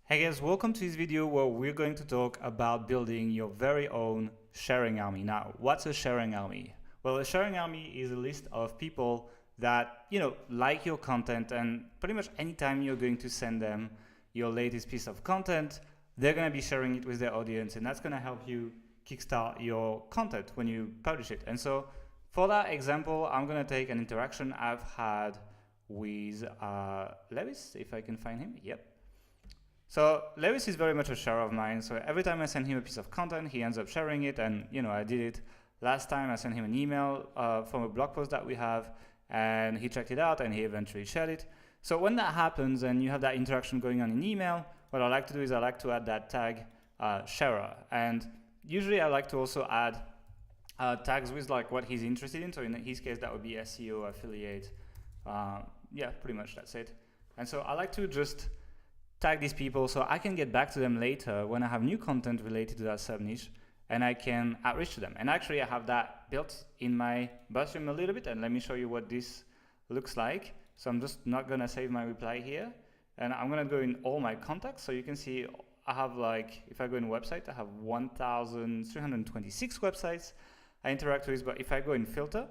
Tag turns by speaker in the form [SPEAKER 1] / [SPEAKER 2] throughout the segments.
[SPEAKER 1] Hey guys, welcome to this video where we're going to talk about building your very own sharing army. Now, what's a sharing army? Well, a sharing army is a list of people that, like your content, and pretty much anytime you're going to send them your latest piece of content, they're going to be sharing it with their audience, and that's going to help you kickstart your content when you publish it. And so for that example, I'm going to take an interaction I've had with Lewis, if I can find him. Yep. So Lewis is very much a sharer of mine. So every time I send him a piece of content, he ends up sharing it. And I did it last time. I sent him an email from a blog post that we have, and he checked it out, and he eventually shared it. So when that happens, and you have that interaction going on in email, what I like to do is I like to add that tag sharer. And usually I like to also add tags with like what he's interested in. So in his case, that would be SEO, affiliate. Yeah, pretty much that's it. And so I like to just tag these people so I can get back to them later when I have new content related to that sub niche, and I can outreach to them. And actually I have that built in my Buzzstream a little bit, and let me show you what this looks like. So I'm just not gonna save my reply here, and I'm gonna go in all my contacts. So you can see I have, like, if I go in website, I have 1,326 websites I interact with. But if I go in filter,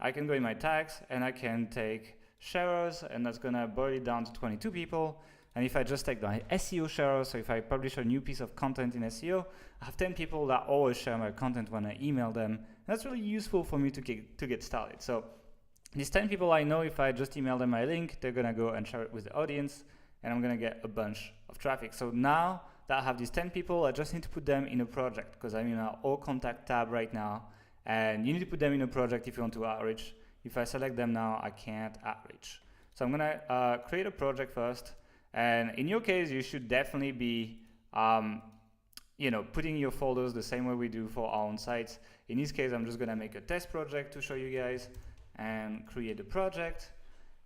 [SPEAKER 1] I can go in my tags and I can take sharers, and that's gonna boil it down to 22 people. And if I just take the SEO sharer, so if I publish a new piece of content in SEO, I have 10 people that always share my content when I email them. And that's really useful for me to get started. So these 10 people, I know if I just email them my link, they're gonna go and share it with the audience, and I'm gonna get a bunch of traffic. So now that I have these 10 people, I just need to put them in a project, because I'm in our all contact tab right now, and you need to put them in a project if you want to outreach. If I select them now, I can't outreach. So I'm gonna create a project first. And in your case, you should definitely be, putting your folders the same way we do for our own sites. In this case, I'm just gonna make a test project to show you guys and create a project.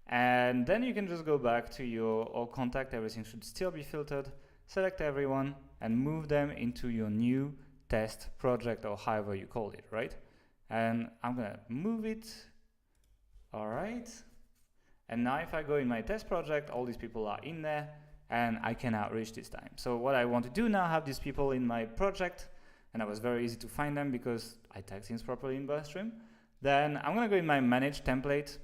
[SPEAKER 1] And then you can just go back to your all contact. Everything should still be filtered. Select everyone and move them into your new test project, or however you call it, right? And I'm gonna move it. All right. And now if I go in my test project, all these people are in there, and I can outreach this time. So what I want to do now, have these people in my project, and it was very easy to find them because I tagged things properly in Buzzstream. Then I'm gonna go in my manage template,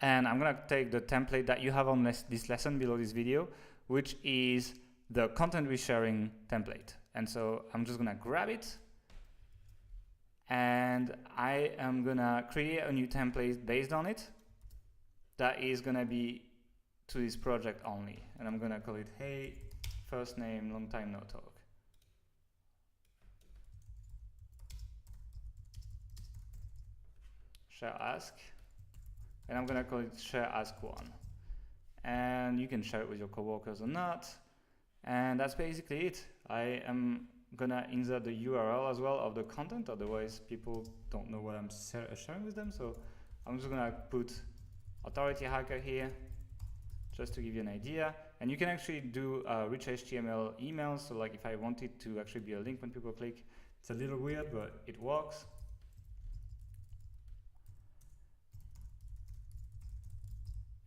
[SPEAKER 1] and I'm gonna take the template that you have on this lesson below this video, which is the content resharing template. And so I'm just gonna grab it, and I am gonna create a new template based on it. That is gonna be to this project only, and I'm gonna call it, hey, first name, long time no talk. Share ask, and I'm gonna call it share ask one. And you can share it with your coworkers or not, and that's basically it. I am gonna insert the URL as well of the content, otherwise people don't know what I'm sharing with them. So I'm just gonna put authority hacker here, just to give you an idea. And you can actually do rich HTML emails. So like if I want it to actually be a link when people click, it's a little weird, but it works.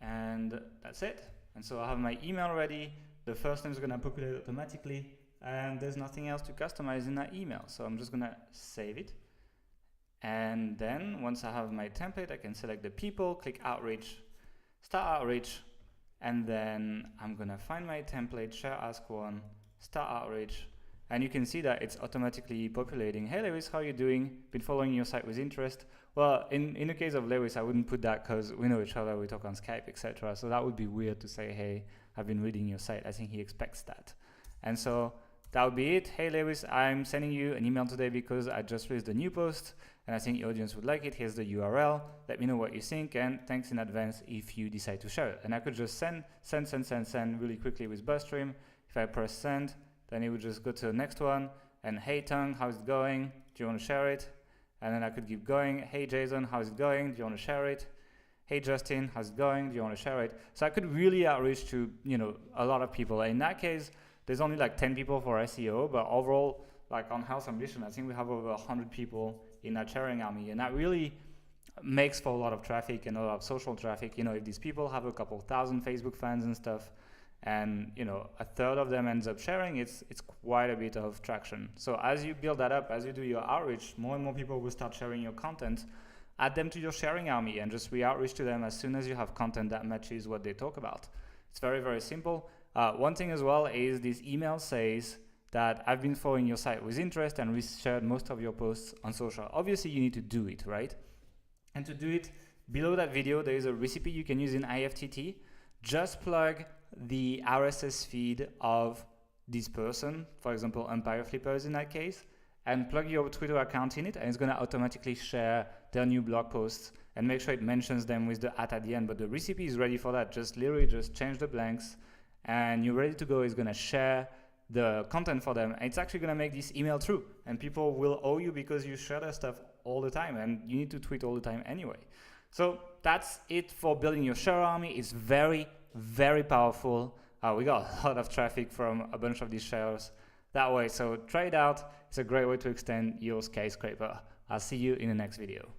[SPEAKER 1] And that's it. And so I have my email ready. The first name is gonna populate automatically, and there's nothing else to customize in that email. So I'm just gonna save it. And then once I have my template, I can select the people, click outreach, start outreach, and then I'm gonna find my template, share ask one, start outreach, and you can see that it's automatically populating. Hey Lewis, how are you doing? Been following your site with interest. Well, in the case of Lewis, I wouldn't put that because we know each other, we talk on Skype, etc. So that would be weird to say, hey, I've been reading your site. I think he expects that. And so that would be it. Hey Lewis, I'm sending you an email today because I just released a new post and I think your audience would like it. Here's the URL. Let me know what you think, and thanks in advance if you decide to share it. And I could just send really quickly with Buzzstream. If I press send, then it would just go to the next one. And hey Tung, how's it going? Do you want to share it? And then I could keep going. Hey Jason, how's it going? Do you want to share it? Hey Justin, how's it going? Do you want to share it? So I could really outreach to a lot of people. In that case, there's only like 10 people for SEO, but overall, like on Health Ambition, I think we have over 100 people in that sharing army, and that really makes for a lot of traffic and a lot of social traffic. If these people have a couple thousand Facebook fans and stuff, and a third of them ends up sharing, it's quite a bit of traction. So as you build that up, as you do your outreach, more and more people will start sharing your content. Add them to your sharing army and just re-outreach to them as soon as you have content that matches what they talk about. It's very, very simple. One thing as well is this email says that I've been following your site with interest and shared most of your posts on social. Obviously you need to do it, right? And to do it, below that video there is a recipe you can use in IFTT. Just plug the RSS feed of this person, for example Empire Flippers in that case, and plug your Twitter account in it, and it's going to automatically share their new blog posts, and make sure it mentions them with the @ at the end. But the recipe is ready for that. Literally just change the blanks and you're ready to go. It's going to share the content for them, and it's actually going to make this email true, and people will owe you because you share their stuff all the time, and you need to tweet all the time anyway. So that's it for building your share army. It's very, very powerful. We got a lot of traffic from a bunch of these shares that way, so try it out. It's a great way to extend your skyscraper. I'll see you in the next video.